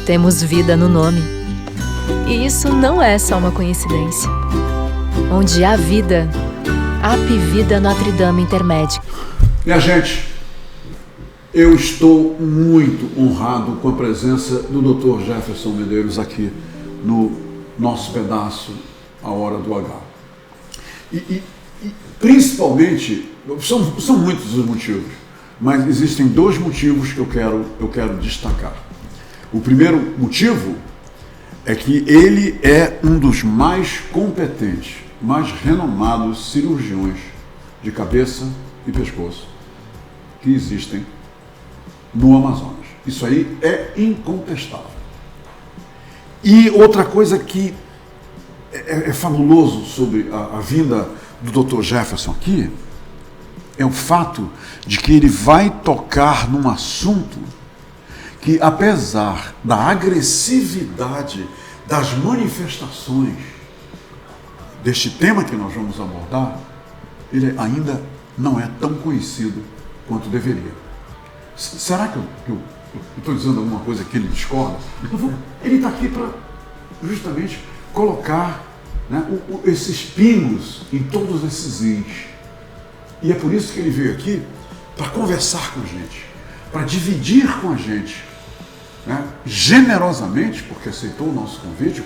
temos vida no nome. E isso não é só uma coincidência. Onde há vida, há Apivida Notre Dame Intermédica. Minha gente, eu estou muito honrado com a presença do Dr. Jefferson Medeiros aqui no nosso pedaço, A Hora do H. E principalmente, são muitos os motivos, mas existem dois motivos que eu quero destacar. O primeiro motivo é que ele é um dos mais competentes, mais renomados cirurgiões de cabeça e pescoço que existem no Amazonas. Isso aí é incontestável. E outra coisa que é fabuloso sobre a vinda do Dr. Jefferson aqui é o fato de que ele vai tocar num assunto que, apesar da agressividade das manifestações deste tema que nós vamos abordar, ele ainda não é tão conhecido quanto deveria. Será que eu estou dizendo alguma coisa que ele discorda? Ele está aqui para justamente colocar, né, esses pingos em todos esses is. E é por isso que ele veio aqui para conversar com a gente, para dividir com a gente, né, generosamente, porque aceitou o nosso convite,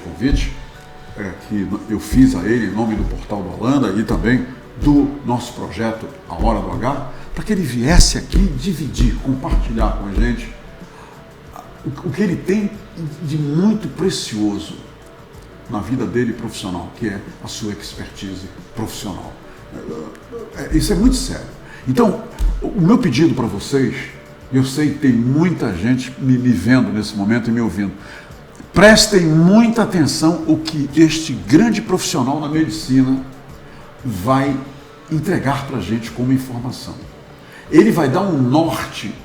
que eu fiz a ele em nome do Portal do Holanda e também do nosso projeto A Hora do H, para que ele viesse aqui dividir, compartilhar com a gente o que ele tem de muito precioso na vida dele profissional, que é a sua expertise profissional. Isso é muito sério. Então, o meu pedido para vocês, eu sei que tem muita gente me vendo nesse momento e me ouvindo, prestem muita atenção o que este grande profissional da medicina vai entregar para a gente como informação. Ele vai dar um norte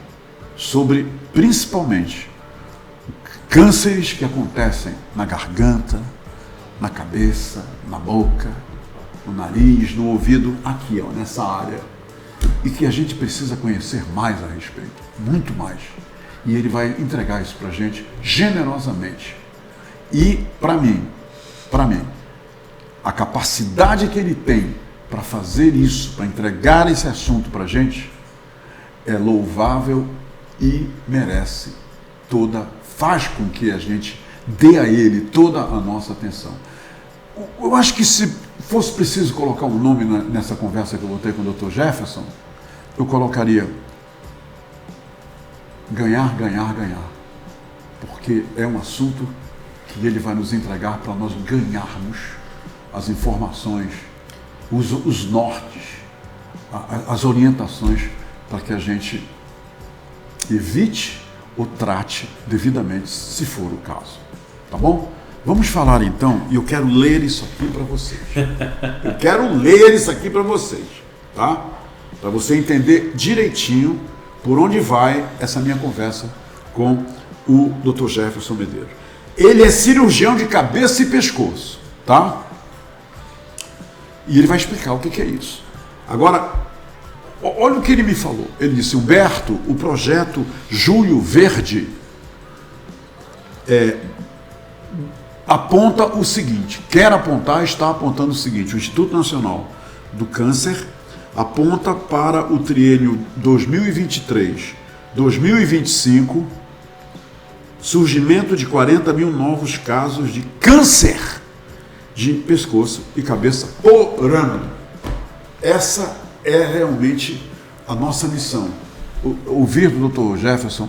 sobre, principalmente, cânceres que acontecem na garganta, na cabeça, na boca, no nariz, no ouvido, aqui, ó, nessa área. E que a gente precisa conhecer mais a respeito, muito mais. E ele vai entregar isso para a gente generosamente. E, para mim, a capacidade que ele tem para fazer isso, para entregar esse assunto para a gente, é louvável e merece faz com que a gente dê a ele toda a nossa atenção. Eu acho que se fosse preciso colocar um nome nessa conversa que eu vou ter com o Dr. Jefferson, eu colocaria ganhar, ganhar, ganhar. Porque é um assunto que ele vai nos entregar para nós ganharmos as informações, os nortes, as orientações para que a gente evite ou trate devidamente, se for o caso. Tá bom? Vamos falar então, e eu quero ler isso aqui para vocês. Eu quero ler isso aqui para vocês, tá? Para você entender direitinho por onde vai essa minha conversa com o Dr. Jefferson Medeiros. Ele é cirurgião de cabeça e pescoço, tá? E ele vai explicar o que é isso. Agora, olha o que ele me falou. Ele disse: Humberto, o projeto Julho Verde aponta o seguinte, está apontando o seguinte: o Instituto Nacional do Câncer aponta para o triênio 2023-2025 surgimento de 40 mil novos casos de câncer de pescoço e cabeça por ano. Essa é realmente a nossa missão. Ouvir do Dr. Jefferson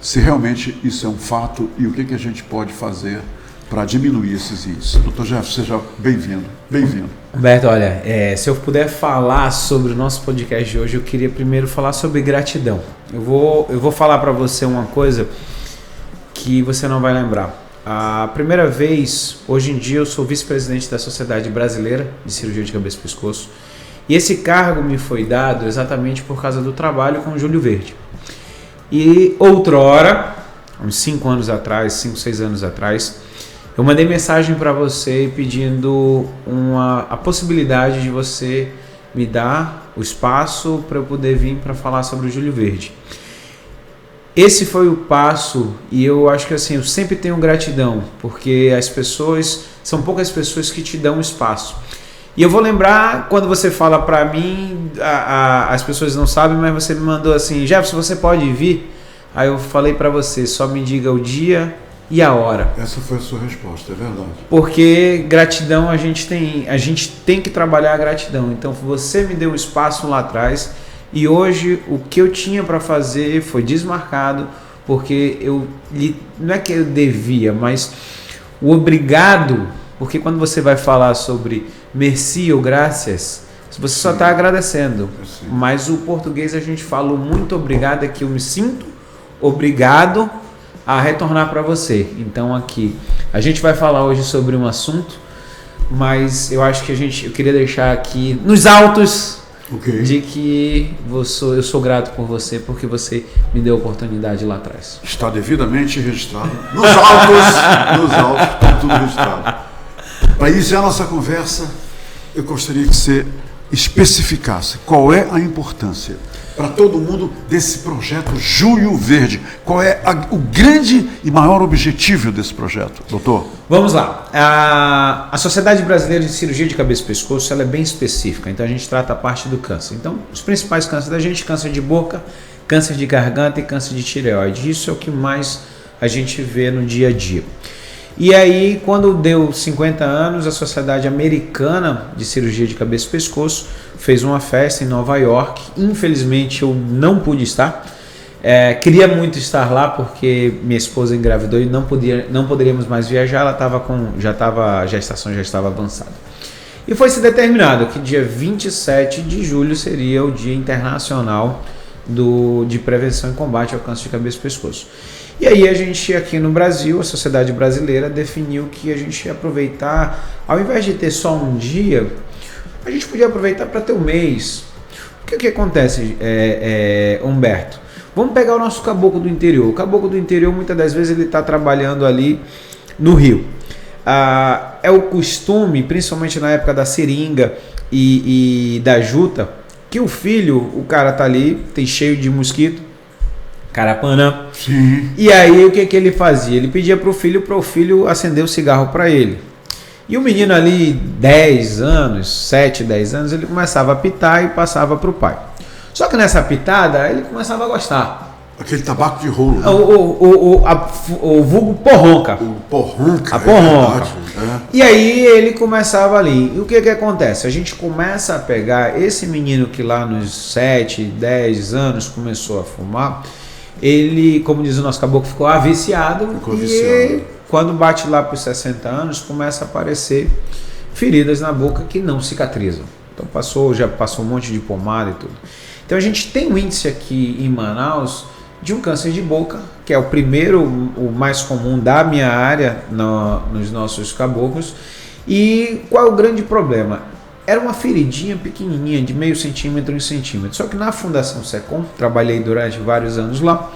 se realmente isso é um fato e o que a gente pode fazer para diminuir esses índices. Dr. Jefferson, seja bem-vindo. Bem-vindo. Humberto, olha, se eu puder falar sobre o nosso podcast de hoje, eu queria primeiro falar sobre gratidão. Eu vou falar para você uma coisa que você não vai lembrar. A primeira vez, hoje em dia, eu sou vice-presidente da Sociedade Brasileira de Cirurgia de Cabeça e Pescoço. E esse cargo me foi dado exatamente por causa do trabalho com o Julho Verde. E outrora, uns 5 anos atrás, 5, 6 anos atrás, eu mandei mensagem para você pedindo a possibilidade de você me dar o espaço para eu poder vir para falar sobre o Julho Verde. esse foi o passo, e eu acho que assim, eu sempre tenho gratidão, porque as pessoas, são poucas pessoas que te dão espaço. E eu vou lembrar, quando você fala pra mim, as pessoas não sabem, mas você me mandou assim, Jefferson, você pode vir? Aí eu falei pra você, só me diga o dia e a hora. Essa foi a sua resposta, é verdade. Porque gratidão, a gente tem que trabalhar a gratidão. Então você me deu um espaço lá atrás, e hoje o que eu tinha para fazer foi desmarcado, porque não é que eu devia, mas o obrigado, porque quando você vai falar sobre merci ou graças, você só está agradecendo. Mas o português a gente fala muito obrigado, é que eu me sinto obrigado a retornar para você. Então aqui, a gente vai falar hoje sobre um assunto, mas eu acho que eu queria deixar aqui nos autos, de que eu sou grato por você, porque você me deu a oportunidade lá atrás. Está devidamente registrado. Nos autos, está tudo registrado. Para iniciar a nossa conversa, eu gostaria que você especificasse qual é a importância para todo mundo desse projeto Julho Verde. Qual é o grande e maior objetivo desse projeto, doutor? Vamos lá. A Sociedade Brasileira de Cirurgia de Cabeça e Pescoço, ela é bem específica, então a gente trata a parte do câncer. Então, os principais cânceres da gente, câncer de boca, câncer de garganta e câncer de tireoide. Isso é o que mais a gente vê no dia a dia. E aí, quando deu 50 anos, a Sociedade Americana de Cirurgia de Cabeça e Pescoço fez uma festa em Nova York. Infelizmente, eu não pude estar. Queria muito estar lá, porque minha esposa engravidou e não poderíamos mais viajar. A gestação já estava avançada. E foi se determinado que dia 27 de julho seria o Dia Internacional de Prevenção e Combate ao Câncer de Cabeça e Pescoço. E aí a gente aqui no Brasil, a Sociedade Brasileira definiu que a gente ia aproveitar, ao invés de ter só um dia, a gente podia aproveitar para ter um mês. O que acontece, Humberto? Vamos pegar o nosso caboclo do interior. O caboclo do interior, muitas das vezes, ele está trabalhando ali no Rio. É o costume, principalmente na época da seringa e da juta, que o filho, o cara tá ali, tem cheio de mosquito, carapana. Sim. E aí o que ele fazia? Ele pedia para o filho acender o cigarro para ele. E o menino ali, 10 anos, 7, 10 anos, ele começava a pitar e passava para o pai. Só que nessa pitada, ele começava a gostar. Aquele tabaco de rolo. Né? O vulgo porronca. O porronca. A porronca. Verdade, E aí ele começava ali. E o que acontece? A gente começa a pegar esse menino que lá nos 7, 10 anos começou a fumar. Ele, como diz o nosso caboclo, ficou viciado. E quando bate lá para os 60 anos, começa a aparecer feridas na boca que não cicatrizam. Então já passou um monte de pomada e tudo. Então a gente tem um índice aqui em Manaus de um câncer de boca, que é o primeiro, o mais comum da minha área nos nossos caboclos. E qual é o grande problema? Era uma feridinha pequenininha, de meio centímetro em centímetro. Só que na Fundação SECOM, trabalhei durante vários anos lá,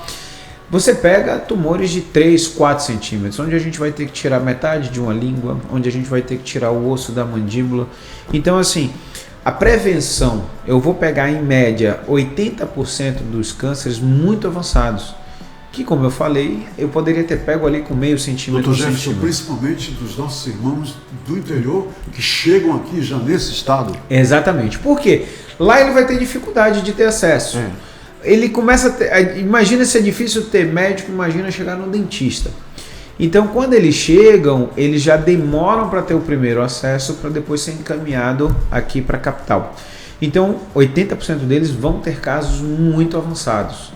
você pega tumores de 3, 4 centímetros, onde a gente vai ter que tirar metade de uma língua, onde a gente vai ter que tirar o osso da mandíbula. Então, assim, a prevenção, eu vou pegar em média 80% dos cânceres muito avançados, que, como eu falei, eu poderia ter pego ali com meio centímetro. Doutor Jefferson, principalmente dos nossos irmãos do interior que chegam aqui já nesse estado. Exatamente. Por quê? Lá ele vai ter dificuldade de ter acesso. Ele começa a ter, imagina se é difícil ter médico, imagina chegar no dentista. Então, quando eles chegam, eles já demoram para ter o primeiro acesso, para depois ser encaminhado aqui para a capital. Então, 80% deles vão ter casos muito avançados.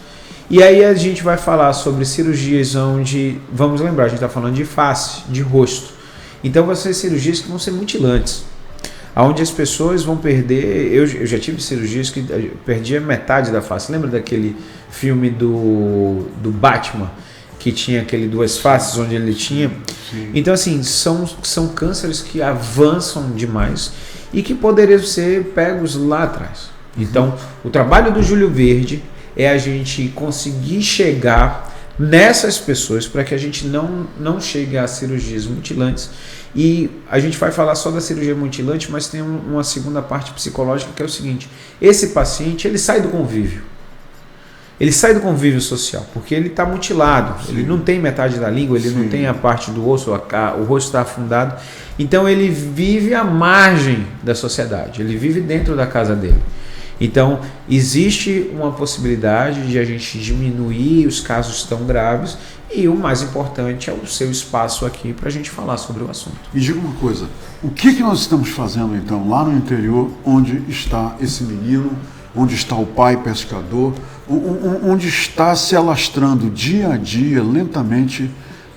E aí a gente vai falar sobre cirurgias onde, vamos lembrar, a gente está falando de face, de rosto. Então vão ser cirurgias que vão ser mutilantes, onde as pessoas vão perder, eu já tive cirurgias que perdia metade da face. Lembra daquele filme do Batman, que tinha aquele duas faces, onde ele tinha? Sim. Então assim, são cânceres que avançam demais e que poderiam ser pegos lá atrás. Então o trabalho do Julho Verde é a gente conseguir chegar nessas pessoas para que a gente não chegue a cirurgias mutilantes. E a gente vai falar só da cirurgia mutilante, mas tem uma segunda parte psicológica, que é o seguinte: esse paciente, ele sai do convívio. ele sai do convívio social, porque ele está mutilado, ele não tem metade da língua, ele não tem a parte do osso, o rosto está afundado, então ele vive à margem da sociedade, ele vive dentro da casa dele. Então, existe uma possibilidade de a gente diminuir os casos tão graves e o mais importante é o seu espaço aqui para a gente falar sobre o assunto. E diga uma coisa, o que nós estamos fazendo então lá no interior, onde está esse menino, onde está o pai pescador, onde está se alastrando dia a dia, lentamente,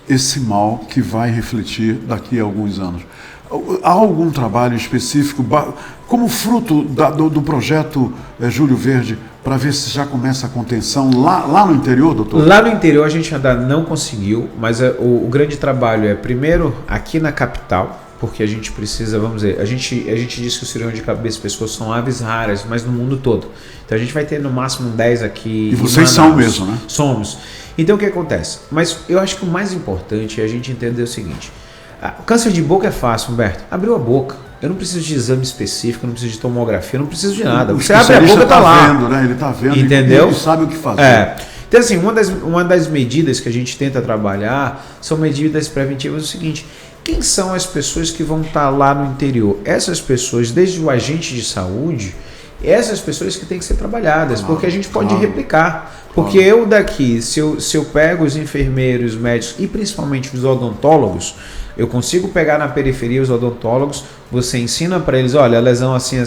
esse mal que vai refletir daqui a alguns anos? Há algum trabalho específico, como fruto do projeto Júlio Verde, para ver se já começa a contenção lá no interior, doutor? Lá no interior a gente ainda não conseguiu, mas o grande trabalho é, primeiro, aqui na capital, porque a gente precisa, vamos dizer, a gente diz que os cirurgiões de cabeça e pescoço são aves raras, mas no mundo todo. Então a gente vai ter no máximo 10 aqui. E vocês são mesmo, né? Somos. Então o que acontece? Mas eu acho que o mais importante é a gente entender o seguinte. O câncer de boca é fácil, Humberto. Abriu a boca. Eu não preciso de exame específico, eu não preciso de tomografia, eu não preciso de nada. Você abre a boca, tá lá. Vendo, né? Ele tá vendo, entendeu? Ele sabe o que fazer. Então, assim, uma das medidas que a gente tenta trabalhar são medidas preventivas. É o seguinte: quem são as pessoas que vão estar lá no interior? Essas pessoas, desde o agente de saúde, essas pessoas que têm que ser trabalhadas, porque a gente pode replicar. Porque eu daqui, se eu pego os enfermeiros, médicos e principalmente os odontólogos, eu consigo pegar na periferia os odontólogos, você ensina para eles, olha, a lesão assim,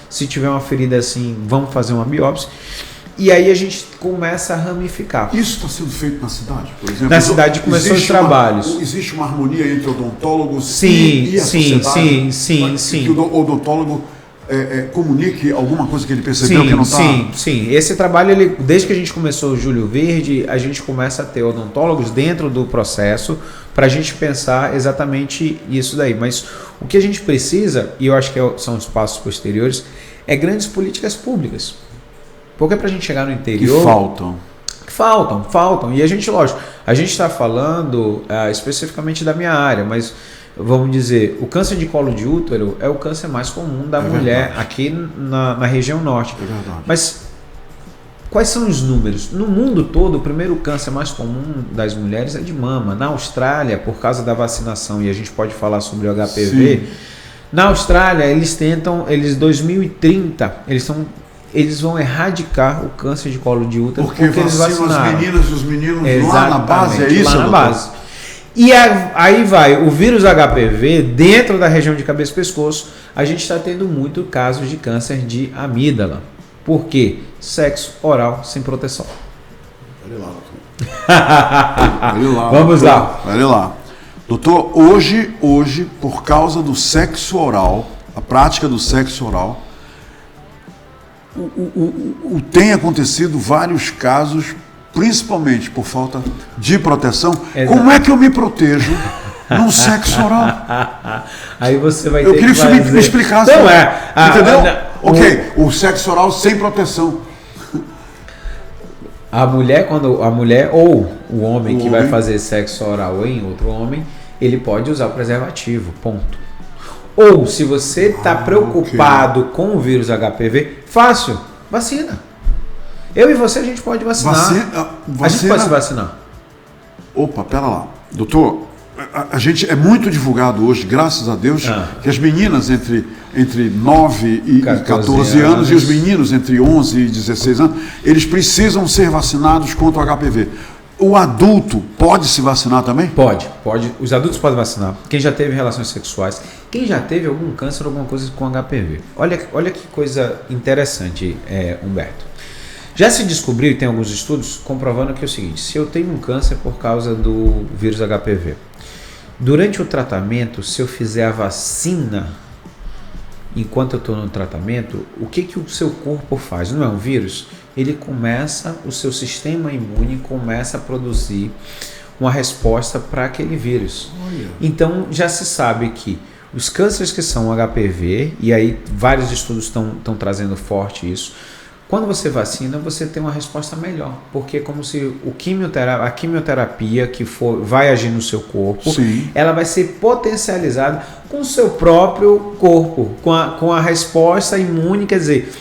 se tiver uma ferida assim, vamos fazer uma biópsia. E aí a gente começa a ramificar. Isso está sendo feito na cidade, por exemplo? Na cidade começou os trabalhos. Existe uma harmonia entre odontólogos e a sociedade? Sim. Que o odontólogo comunique alguma coisa que ele percebeu que não está... Sim. Esse trabalho, desde que a gente começou o Júlio Verde, a gente começa a ter odontólogos dentro do processo para a gente pensar exatamente isso daí. Mas o que a gente precisa, e eu acho que são os passos posteriores, é grandes políticas públicas. Porque para a gente chegar no interior... Que faltam. E a gente, lógico, a gente está falando especificamente da minha área, mas... Vamos dizer, o câncer de colo de útero é o câncer mais comum da mulher aqui na região norte. É verdade. Mas quais são os números? No mundo todo, o primeiro câncer mais comum das mulheres é de mama. Na Austrália, por causa da vacinação, e a gente pode falar sobre o HPV, na Austrália, eles 2030, eles vão erradicar o câncer de colo de útero porque eles vacinaram. As meninas e os meninos lá na base, é isso? Lá na base. E aí vai, o vírus HPV, dentro da região de cabeça e pescoço, a gente está tendo muito casos de câncer de amígdala. Por quê? Sexo oral sem proteção. Olha lá, doutor. Vamos lá. Olha lá. Doutor, hoje, por causa do sexo oral, a prática do sexo oral, tem acontecido vários casos, principalmente por falta de proteção. Exato. Como é que eu me protejo num sexo oral? Aí você vai ter que fazer... Eu queria que me explicasse. Não entendeu? O sexo oral sem proteção. A mulher ou o homem que vai fazer sexo oral em outro homem, ele pode usar o preservativo, ponto. Ou se você está preocupado com o vírus HPV, fácil, vacina. Eu e você, a gente pode vacinar. A gente pode se vacinar. Opa, pera lá. Doutor, a gente é muito divulgado hoje, graças a Deus, que as meninas entre 9 e 14 anos e os meninos entre 11 e 16 anos, eles precisam ser vacinados contra o HPV. O adulto pode se vacinar também? Pode. Os adultos podem vacinar. Quem já teve relações sexuais, quem já teve algum câncer, alguma coisa com HPV. Olha que coisa interessante, Humberto. Já se descobriu, e tem alguns estudos comprovando que é o seguinte: se eu tenho um câncer por causa do vírus HPV, durante o tratamento, se eu fizer a vacina enquanto eu estou no tratamento, o que o seu corpo faz? Não é um vírus? O seu sistema imune começa a produzir uma resposta para aquele vírus. Então já se sabe que os cânceres que são HPV, e aí vários estudos estão trazendo forte isso, quando você vacina, você tem uma resposta melhor, porque é como se a quimioterapia que vai agir no seu corpo, ela vai ser potencializada com o seu próprio corpo, com a resposta imune, quer dizer,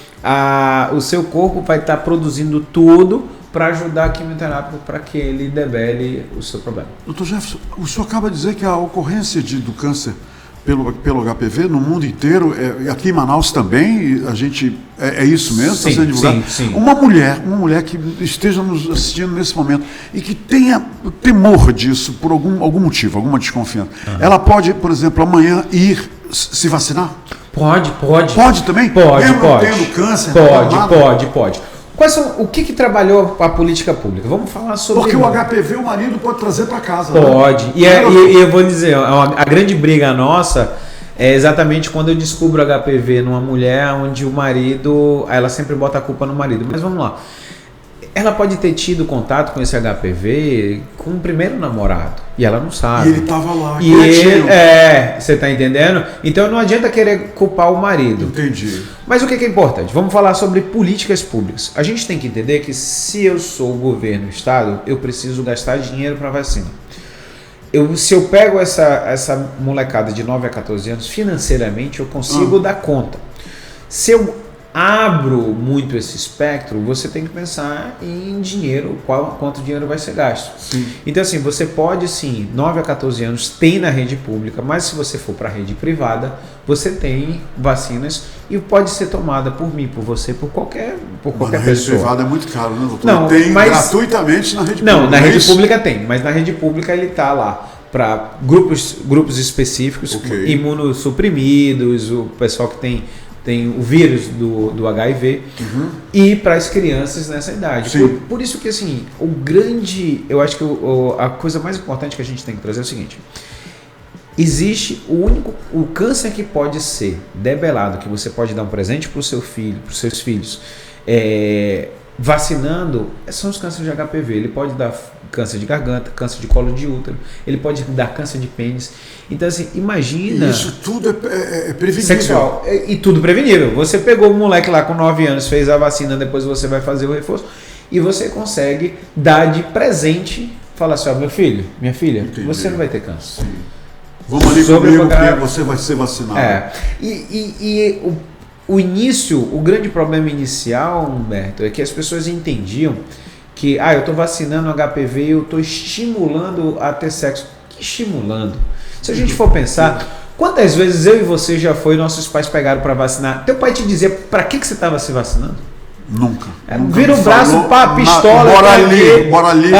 o seu corpo vai estar produzindo tudo para ajudar a quimioterápico para que ele debele o seu problema. Dr. Jefferson, o senhor acaba de dizer que a ocorrência do câncer pelo HPV no mundo inteiro, aqui em Manaus também, a gente é isso mesmo? Sim, está sendo divulgado? sim. Uma mulher que esteja nos assistindo nesse momento e que tenha temor disso por algum motivo, alguma desconfiança, ela pode, por exemplo, amanhã ir se vacinar? Pode. Pode também? Pode. Tendo câncer? Pode. O que trabalhou a política pública? Vamos falar sobre... Porque o HPV o marido pode trazer para casa. Pode. Né? E eu vou dizer, a grande briga nossa é exatamente quando eu descubro HPV numa mulher onde o marido... Ela sempre bota a culpa no marido. Mas vamos lá. Ela pode ter tido contato com esse HPV com o primeiro namorado. E ela não sabe. E ele estava lá. E você está entendendo? Então não adianta querer culpar o marido. Entendi. Mas o que é importante? Vamos falar sobre políticas públicas. A gente tem que entender que se eu sou o governo, o Estado, eu preciso gastar dinheiro para vacina. Se eu pego essa molecada de 9 a 14 anos, financeiramente eu consigo dar conta. Se eu abro muito esse espectro, você tem que pensar em dinheiro, quanto dinheiro vai ser gasto. Sim. Então assim, você pode sim, 9 a 14 anos tem na rede pública, mas se você for para a rede privada, você tem vacinas e pode ser tomada por mim, por você, por qualquer pessoa. Na rede privada é muito caro, né, doutor? Não, tem gratuitamente na rede pública. Não, na rede pública tem, mas na rede pública ele está lá para grupos específicos, imunossuprimidos, o pessoal que tem o vírus do HIV e para as crianças nessa idade. Por isso que assim, eu acho que a coisa mais importante que a gente tem que trazer é o seguinte: existe o câncer que pode ser debelado, que você pode dar um presente para o seu filho, para os seus filhos, vacinando, são os cânceres de HPV. Ele pode dar câncer de garganta, câncer de colo de útero, ele pode dar câncer de pênis. Então assim, imagina... E isso tudo é prevenível. Sexual. E tudo prevenível. Você pegou o moleque lá com 9 anos, fez a vacina, depois você vai fazer o reforço e você consegue dar de presente, falar assim, meu filho, minha filha, você não vai ter câncer. Sim. Vamos ali comigo porque você vai ser vacinado. O início, o grande problema inicial, Humberto, é que as pessoas entendiam que, eu estou vacinando HPV e eu estou estimulando a ter sexo. Que estimulando? Se a gente for pensar, quantas vezes eu e você já foi, nossos pais pegaram para vacinar? Teu pai te dizia, para que você estava se vacinando? Nunca. Vira o braço, pistola. Bora ali.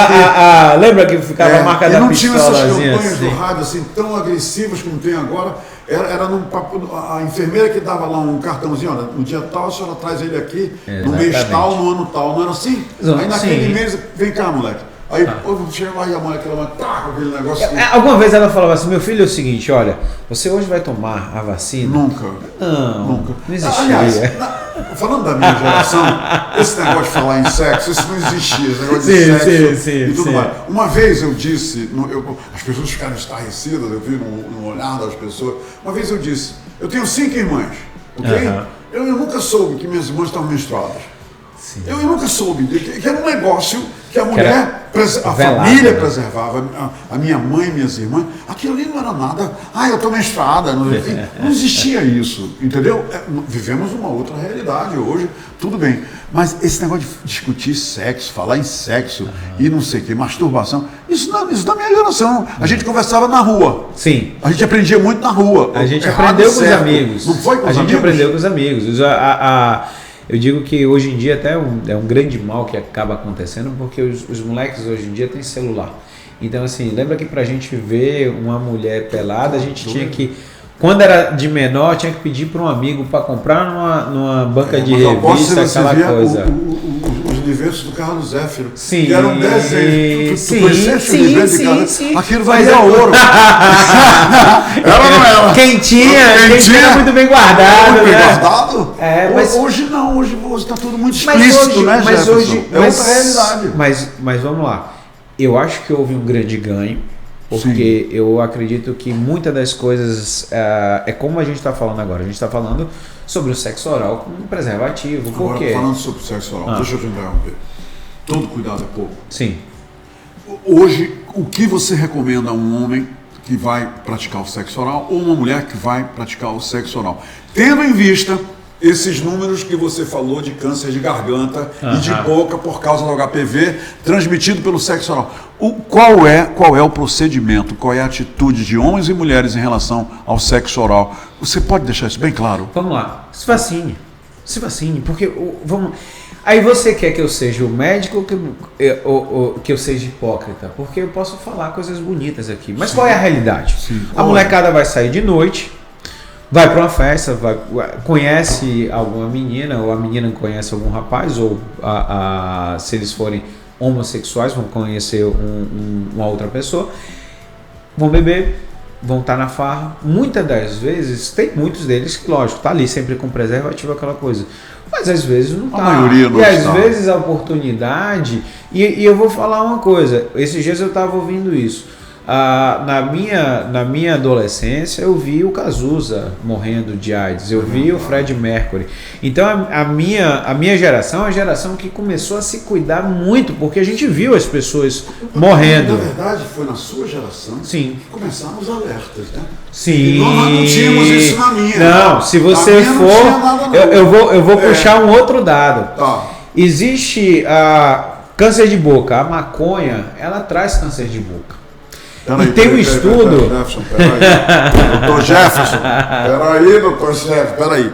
Lembra que ficava a marca da pistola? Não tinha essas campanhas do rádio assim, tão agressivas como tem agora. Era num papo, a enfermeira que dava lá um cartãozinho, olha, no dia tal a senhora traz ele aqui, no mês tal, no ano tal, não era assim? Aí naquele mês, vem cá, moleque. Aí chega lá e a mãe, com aquele negócio. Alguma vez ela falava assim, meu filho, é o seguinte, olha, você hoje vai tomar a vacina? Nunca. Não existia. Aliás, falando da minha geração, esse negócio de falar em sexo, isso não existia, esse negócio de sexo e tudo mais. Uma vez eu disse, as pessoas ficaram estarrecidas, eu vi no olhar das pessoas, uma vez eu disse, eu tenho 5 irmãs, ok? Eu nunca soube que minhas irmãs estavam menstruadas. Eu nunca soube, que era um negócio que a mulher, a família preservava, a minha mãe, minhas irmãs, aquilo ali não era nada, eu estou menstruada, não existia isso, entendeu? Vivemos uma outra realidade hoje, tudo bem, mas esse negócio de discutir sexo, falar em sexo e não sei o que, masturbação, isso da minha geração, a gente conversava na rua. Sim. A gente aprendia muito na rua. A gente aprendeu com os amigos. Não foi com os amigos? A gente aprendeu com os amigos. Eu digo que hoje em dia até é um grande mal que acaba acontecendo porque os moleques hoje em dia têm celular. Então assim, lembra que pra gente ver uma mulher pelada, a gente tinha que, quando era de menor, tinha que pedir para um amigo para comprar numa banca de revista, aquela coisa. Os livretos do Carlos Zéfiro, sim, que eram desenhos. Sim. Aquilo valia ouro. Ela não era. Quem tinha muito bem guardado. Muito bem né? guardado? Mas hoje não, hoje está tudo muito explícito, né, Jefferson? É outra realidade. Mas vamos lá. Eu acho que houve um grande ganho. Porque eu acredito que muitas das coisas é como a gente está falando agora. A gente está falando sobre o sexo oral com preservativo. Por quê? Falando sobre o sexo oral, deixa eu te interromper. Todo cuidado é pouco. Sim. Hoje, o que você recomenda a um homem que vai praticar o sexo oral ou uma mulher que vai praticar o sexo oral? Tendo em vista esses números que você falou de câncer de garganta e de boca por causa do HPV transmitido pelo sexo oral. Qual é o procedimento, qual é a atitude de homens e mulheres em relação ao sexo oral? Você pode deixar isso bem claro? Vamos lá, se vacine, porque vamos. Aí você quer que eu seja o médico ou que eu seja hipócrita? Porque eu posso falar coisas bonitas aqui. Mas qual é a realidade? A molecada vai sair de noite, vai para uma festa, conhece alguma menina, ou a menina conhece algum rapaz, ou se eles forem homossexuais, vão conhecer uma outra pessoa, vão beber, vão estar na farra. Muitas das vezes, tem muitos deles que, lógico, tá ali sempre com preservativo, aquela coisa. Mas às vezes não tá. A maioria não e está. Às vezes a oportunidade... E eu vou falar uma coisa. Esses dias eu estava ouvindo isso. Na minha adolescência eu vi o Cazuza morrendo de AIDS. Eu vi o Fred Mercury. Então a minha geração é a geração que começou a se cuidar muito. Porque a gente viu as pessoas morrendo. Na verdade, foi na sua geração Sim. que começaram os alertas, né? Sim. Nós não tínhamos isso na minha. Não, se você na minha for... não tinha nada, não. Eu vou puxar um outro dado. Tá. Existe câncer de boca. A maconha, ela traz câncer de boca. Peraí, tem um estudo... Doutor Jefferson, peraí, doutor Jefferson, peraí.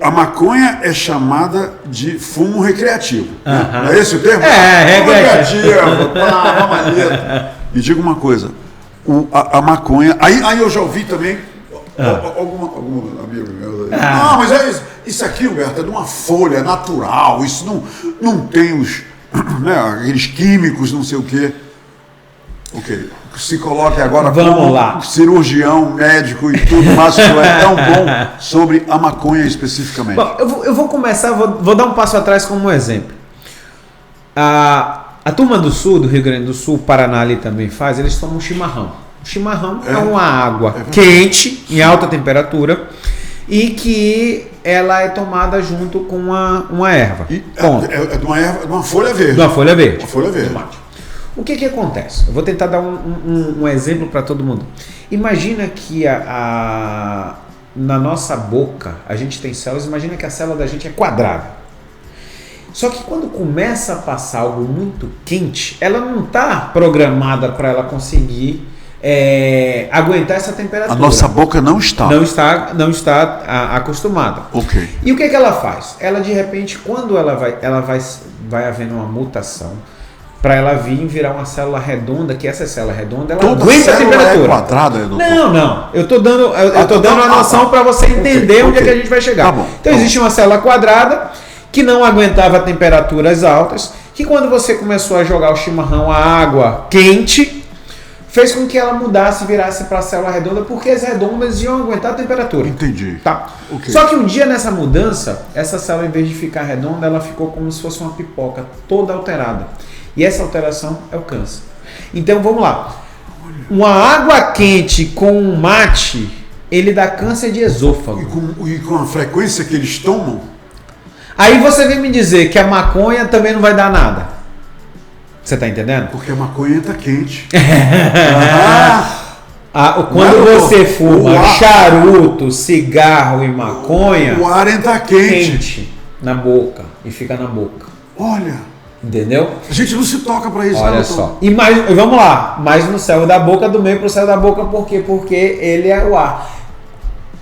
A maconha é chamada de fumo recreativo. Né? Não é esse o termo? Recreativo. Me diga uma coisa, a maconha... Aí eu já ouvi também, algum amigo meu... Não, mas isso aqui, Humberto, é de uma folha, é natural, isso não tem os... Né, aqueles químicos, não sei o quê. Ok. Se coloque agora como lá. Cirurgião, médico e tudo mais que é tão bom sobre a maconha especificamente. Bom, eu vou começar, vou dar um passo atrás como um exemplo. A turma do sul, do Rio Grande do Sul, Paraná ali também faz, eles tomam chimarrão. O chimarrão é uma água quente, em alta temperatura, e que ela é tomada junto com uma erva. É de uma erva, de uma folha verde. De uma folha verde. Uma folha verde. O que acontece? Eu vou tentar dar um exemplo para todo mundo. Imagina que na nossa boca a gente tem células, imagina que a célula da gente é quadrada. Só que quando começa a passar algo muito quente, ela não está programada para ela conseguir aguentar essa temperatura. A nossa boca não está. Não está acostumada. Ok. E o que ela faz? Ela de repente, quando ela vai havendo uma mutação, para ela virar uma célula redonda, que essa célula redonda ela toda aguenta a temperatura. É quadrada, doutor? Não. Eu tô dando a noção para você entender onde é que a gente vai chegar. Tá bom, então existe uma célula quadrada que não aguentava temperaturas altas, que quando você começou a jogar o chimarrão, a água quente, fez com que ela mudasse e virasse para a célula redonda, porque as redondas iam aguentar a temperatura. Entendi. Tá. Okay. Só que um dia nessa mudança, essa célula, em vez de ficar redonda, ela ficou como se fosse uma pipoca, toda alterada. E essa alteração é o câncer. Então vamos lá. Uma água quente com um mate, ele dá câncer de esôfago. E com a frequência que eles tomam? Aí você vem me dizer que a maconha também não vai dar nada. Você tá entendendo? Porque a maconha tá quente. Quando você fuma charuto, cigarro e maconha, o ar entra quente na boca e fica na boca. Olha. Entendeu? A gente não se toca para isso. Olha só. E vamos lá. Mais no céu da boca, do meio pro céu da boca, por quê? Porque ele é o ar.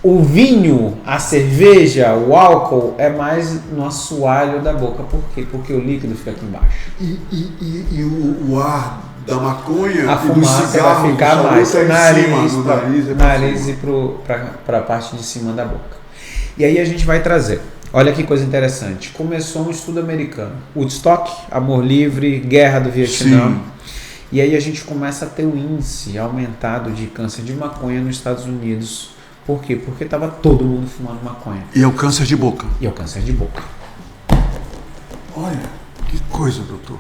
O vinho, a cerveja, o álcool é mais no assoalho da boca. Por quê? Porque o líquido fica aqui embaixo. E o ar da maconha a e do cigarro vai ficar mais no nariz e para a parte de cima da boca. E aí a gente vai trazer. Olha que coisa interessante. Começou um estudo americano. Woodstock, Amor Livre, Guerra do Vietnã. Sim. E aí a gente começa a ter um índice aumentado de câncer de maconha nos Estados Unidos. Por quê? Porque estava todo mundo fumando maconha. E é o câncer de boca. E é o câncer de boca. Olha, que coisa, doutor.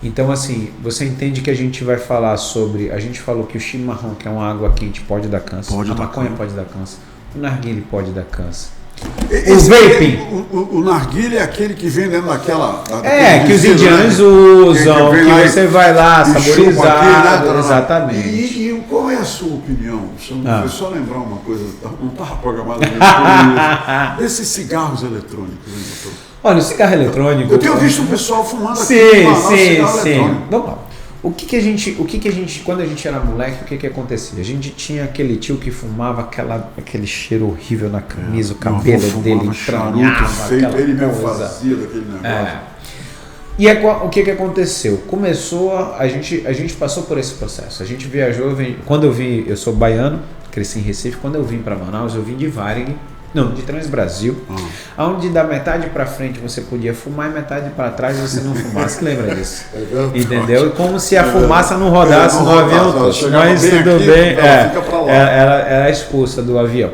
Então, assim, você entende que a gente vai falar sobre... A gente falou que o chimarrão, que é uma água quente, pode dar câncer. A maconha pode dar câncer. O narguilé pode dar câncer. O vaping. O narguilé é aquele que vem dentro daquela... Que os indianos usam, que você vai lá saborizar. Exatamente. E qual é a sua opinião? Foi só lembrar uma coisa, não estava programado isso. Esses cigarros eletrônicos, hein, doutor? Olha, o cigarro eletrônico... Eu tenho visto o pessoal fumando aqui. Sim. Vamos lá. O que a gente, quando a gente era moleque, o que acontecia? A gente tinha aquele tio que fumava aquele cheiro horrível na camisa, o cabelo dele entranhava, ele mesmo fazia daquele negócio. E o que aconteceu? A gente passou por esse processo. A gente viajou, eu sou baiano, cresci em Recife, quando eu vim para Manaus, eu vim de Varig, de Transbrasil, onde da metade para frente você podia fumar e metade para trás você não fumasse. Lembra disso? Entendeu? Como se a fumaça não rodasse no avião todo. Mas tudo bem, era expulsa do avião.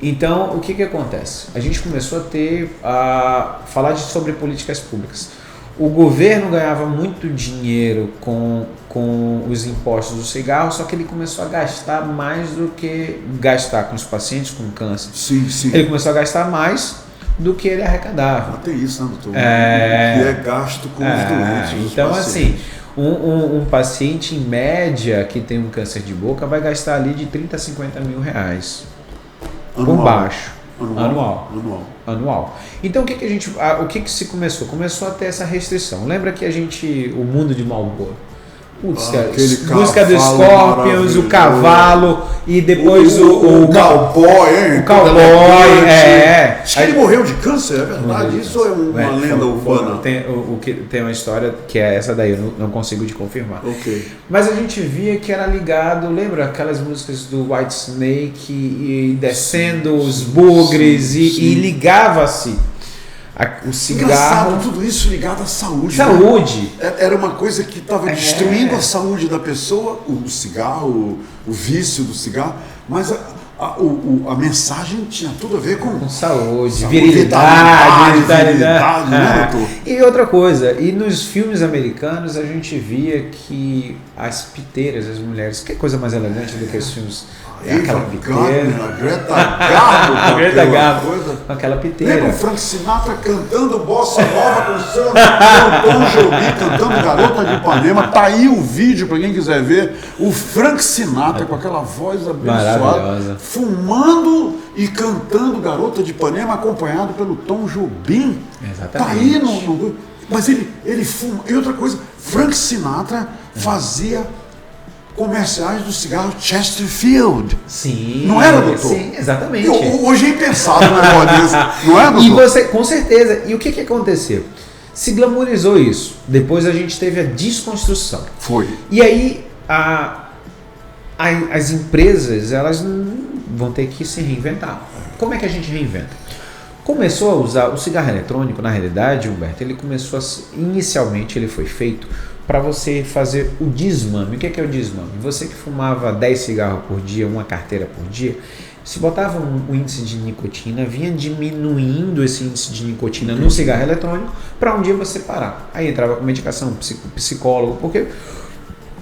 Então, o que acontece? A gente começou a falar sobre políticas públicas. O governo ganhava muito dinheiro com os impostos do cigarro, só que ele começou a gastar mais do que gastar com os pacientes com câncer. Sim. Ele começou a gastar mais do que ele arrecadava. Tem isso, né, doutor? Que é gasto com os doentes. Então, assim, um paciente em média que tem um câncer de boca vai gastar ali de 30 a 50 mil reais. Por baixo. Anual. Então o que se começou? Começou a ter essa restrição. Lembra que o mundo de Marlboro, música dos Scorpions, o cavalo e depois o cowboy, o cowboy, Acho que ele morreu de câncer, é verdade? Isso é uma lenda urbana? Tem uma história que é essa daí, eu não consigo te confirmar. Okay. Mas a gente via que era ligado, lembra aquelas músicas do White Snake e descendo os bugres e ligava-se o cigarro. Engraçado, tudo isso ligado à saúde. Né? Era uma coisa que estava destruindo a saúde da pessoa, o cigarro, o vício do cigarro, mas a mensagem tinha tudo a ver com saúde, virilidade, né, doutor? E outra coisa, e nos filmes americanos a gente via que as piteiras, as mulheres, que coisa mais elegante do que os filmes. Aquela piteira. A Greta Garbo com aquela piteira. Lembra o Frank Sinatra cantando Bossa Nova com o seu Tom Jobim cantando Garota de Ipanema. Tá aí o vídeo para quem quiser ver. O Frank Sinatra com aquela voz abençoada, fumando e cantando Garota de Ipanema, acompanhado pelo Tom Jobim. Exatamente. Tá aí mas ele fuma. E outra coisa, Frank Sinatra fazia comerciais do cigarro Chesterfield. Sim. Não era, doutor? Sim, exatamente. Hoje é impensável um negócio desse. Não é, doutor? E você, com certeza. E o que aconteceu? Se glamorizou isso. Depois a gente teve a desconstrução. Foi. E aí as empresas, elas vão ter que se reinventar. Como é que a gente reinventa? Começou a usar o cigarro eletrônico, na realidade, Humberto, inicialmente ele foi feito para você fazer o desmame. O que é o desmame? Você que fumava 10 cigarros por dia, uma carteira por dia, se botava um índice de nicotina, vinha diminuindo esse índice de nicotina no cigarro eletrônico para um dia você parar. Aí entrava com medicação, psicólogo, porque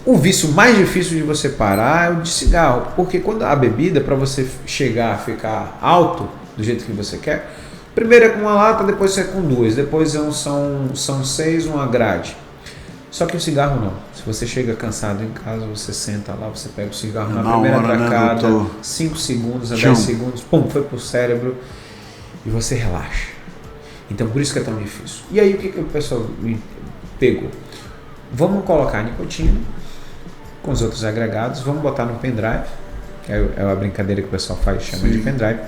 o vício mais difícil de você parar é o de cigarro, porque quando a bebida, para você chegar a ficar alto do jeito que você quer, primeiro é com uma lata, depois é com duas, depois são 6, uma grade. Só que o cigarro não. Se você chega cansado em casa, você senta lá, você pega o cigarro na primeira tracada, 5 segundos a 10 segundos, pum, foi pro cérebro e você relaxa. Então por isso que é tão difícil. E aí o que o pessoal pegou? Vamos colocar a nicotina com os outros agregados, vamos botar no pendrive, que é a brincadeira que o pessoal faz, chama de pendrive.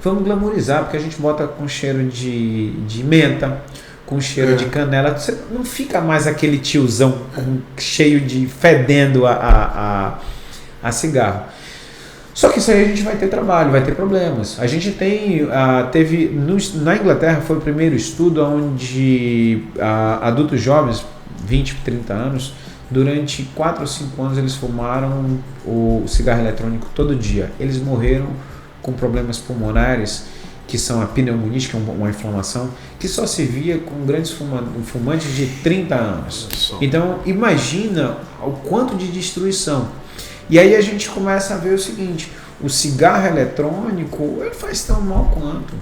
Vamos glamorizar, porque a gente bota com cheiro de menta, com cheiro de canela, você não fica mais aquele tiozão cheio de fedendo a cigarro. Só que isso aí a gente vai ter trabalho, vai ter problemas. A gente na Inglaterra foi o primeiro estudo onde adultos jovens, 20, 30 anos, durante 4 ou 5 anos eles fumaram o cigarro eletrônico todo dia. Eles morreram com problemas pulmonares, que são a pneumonia, que é uma inflamação, que só se via com grandes fumantes de 30 anos. Então, imagina o quanto de destruição. E aí a gente começa a ver o seguinte, o cigarro eletrônico, ele faz tão mal quanto.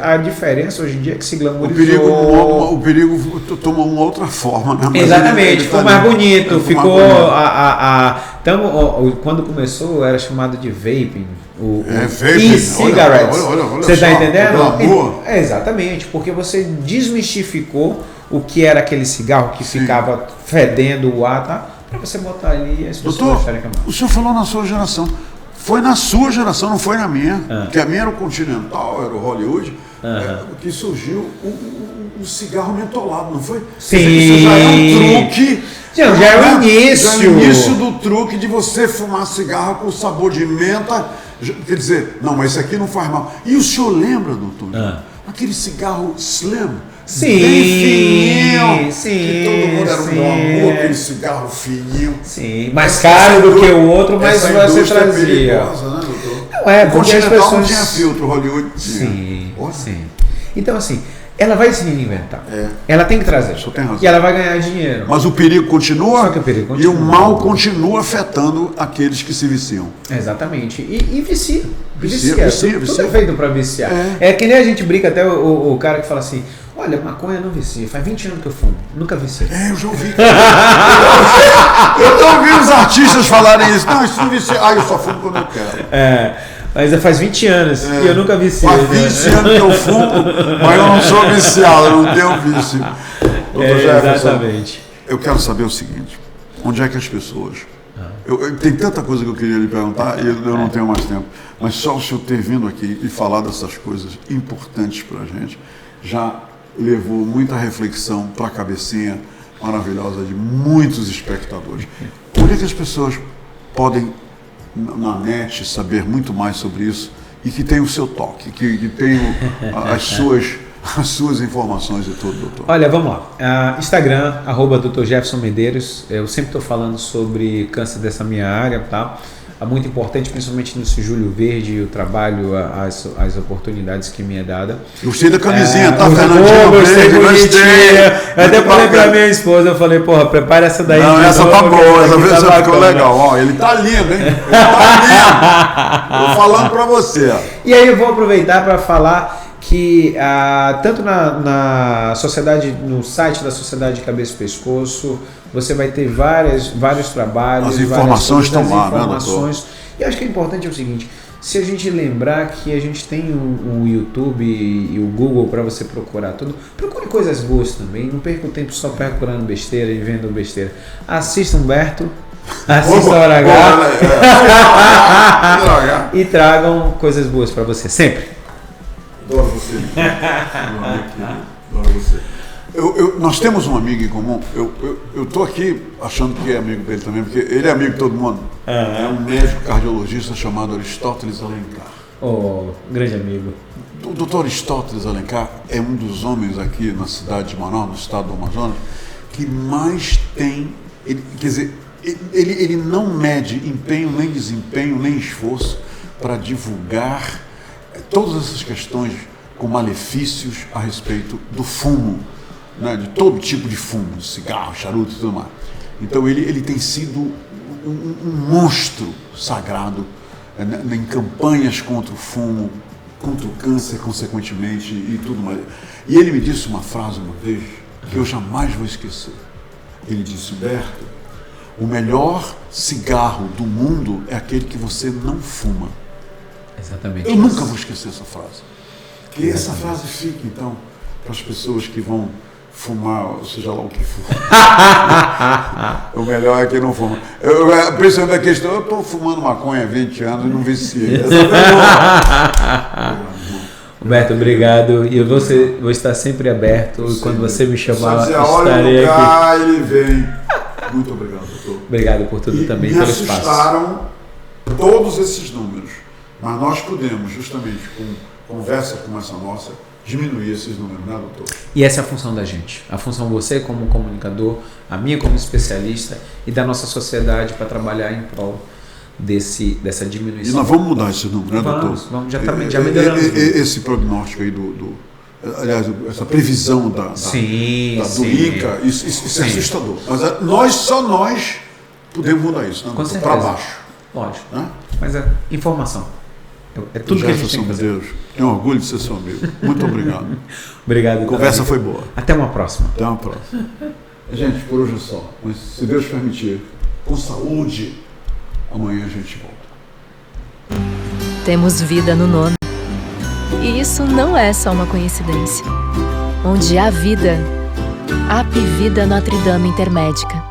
A diferença hoje em dia é que se glamorizou. O perigo toma uma outra forma, né? Mas exatamente, ficou mais bonito, ficou quando começou era chamado de vaping, vaping, e-cigarettes. Olha você está entendendo? Exatamente, porque você desmistificou o que era aquele cigarro que ficava fedendo o ar, tá? Para você botar ali e as pessoas acharem que é mal. O senhor falou na sua geração. Foi na sua geração, não foi na minha. Porque a minha era o Continental, era o Hollywood, que surgiu o cigarro mentolado, não foi? Sim. Isso já é um truque. Já é o início. Já é o início do truque de você fumar cigarro com sabor de menta. Quer dizer, não, mas isso aqui não faz mal. E o senhor lembra, doutor? Aquele cigarro Slim? Sim, bem fininho, sim, que todo mundo era um amor, aquele cigarro fininho. Sim, mais caro do que o outro, mas você trazia. Perigosa, né, doutor? Não é, porque as pessoas... não tinha filtro, Hollywood tinha. Sim. Então, assim, ela vai se reinventar. Ela tem que trazer. Você tem razão. E ela vai ganhar dinheiro. Mas o perigo continua, Só que o perigo continua. E o mal continua afetando aqueles que se viciam. Exatamente. E vicia. Vicia. Tudo é feito para viciar. É que nem a gente brinca, até o cara que fala assim, olha, maconha não vicia. Faz 20 anos que eu fumo. Nunca vicia. Eu já ouvi. Eu já ouvi os artistas falarem isso. Não, isso não vicia. Eu só fumo quando eu quero. Mas faz 20 anos e eu nunca viciei. Faz 20 anos que eu fumo, mas eu não sou viciado, eu não tenho vício. Exatamente. Eu quero saber o seguinte, onde é que as pessoas... tem tanta coisa que eu queria lhe perguntar e eu não tenho mais tempo, mas só o senhor ter vindo aqui e falar dessas coisas importantes para a gente já levou muita reflexão para a cabecinha maravilhosa de muitos espectadores. Onde é que as pessoas podem, na net, saber muito mais sobre isso e que tem o seu toque, que tem as suas informações e tudo, doutor? Olha, vamos lá. Instagram, @Dr. Jefferson Medeiros. Eu sempre estou falando sobre câncer dessa minha área, tá? É muito importante, principalmente nesse Julho Verde, o trabalho, as oportunidades que me é dada. Gostei da camisinha, tá, Fernandinho? Gostei. Eu até falei pra minha esposa, eu falei, porra, prepara essa daí. Não, essa tá boa, essa vez já ficou legal. Ó, ele tá lindo, hein? Ele tá lindo. Tô falando pra você. E aí eu vou aproveitar para falar que tanto na sociedade, no site da Sociedade Cabeça e Pescoço, você vai ter vários trabalhos. As informações estão lá, né, doutor? E acho que é importante o seguinte, se a gente lembrar que a gente tem o YouTube e o Google para você procurar tudo, procure coisas boas também, não perca o tempo só procurando besteira e vendo besteira. Assista Humberto, assista a Hora H e tragam coisas boas para você, sempre. Adoro você. Adoro você. Nós temos um amigo em comum. Eu estou aqui achando que é amigo dele também, porque ele é amigo de todo mundo. É um médico cardiologista chamado Aristóteles Alencar. Grande amigo. O doutor Aristóteles Alencar é um dos homens aqui na cidade de Manaus, no estado do Amazonas, que mais tem. Ele não mede empenho, nem desempenho, nem esforço para divulgar todas essas questões com malefícios a respeito do fumo, né, de todo tipo de fumo, cigarro, charuto e tudo mais. Então ele tem sido um monstro sagrado em campanhas contra o fumo, contra o câncer, consequentemente, e tudo mais. E ele me disse uma frase uma vez que eu jamais vou esquecer. Ele disse: Humberto, o melhor cigarro do mundo é aquele que você não fuma. Exatamente. Eu nunca vou esquecer essa frase. Que essa frase fique, então, para as pessoas que vão fumar, seja lá o que for. O melhor é que não fuma. Pensando na questão, eu estou fumando maconha há 20 anos e não viciei. Humberto, obrigado. E eu vou estar sempre aberto. E quando você me chamar, estarei aqui. Ele vem. Muito obrigado, doutor. Obrigado por tudo também, pelo espaço. Me assustaram todos esses números. Mas nós podemos, justamente com conversa como essa nossa, diminuir esses números, né, doutor? E essa é a função da gente. A função de você como comunicador, a minha como especialista e da nossa sociedade para trabalhar em prol dessa diminuição. E nós vamos mudar esse número, né, doutor? Vamos, já melhoramos. Esse prognóstico aí aliás, essa previsão do INCA, isso é assustador. Mas nós podemos mudar isso, né, para baixo. Lógico. Né? Mas é informação. É tudo que a gente tem que fazer. Deus, tenho orgulho de ser seu amigo. Muito obrigado. Obrigado. A conversa foi boa. Até uma próxima. Até uma próxima. Gente, por hoje é só. Mas se Deus permitir, com saúde, amanhã a gente volta. Temos vida no nono. E isso não é só uma coincidência. Onde há vida, há Apivida Notre Dame Intermédica.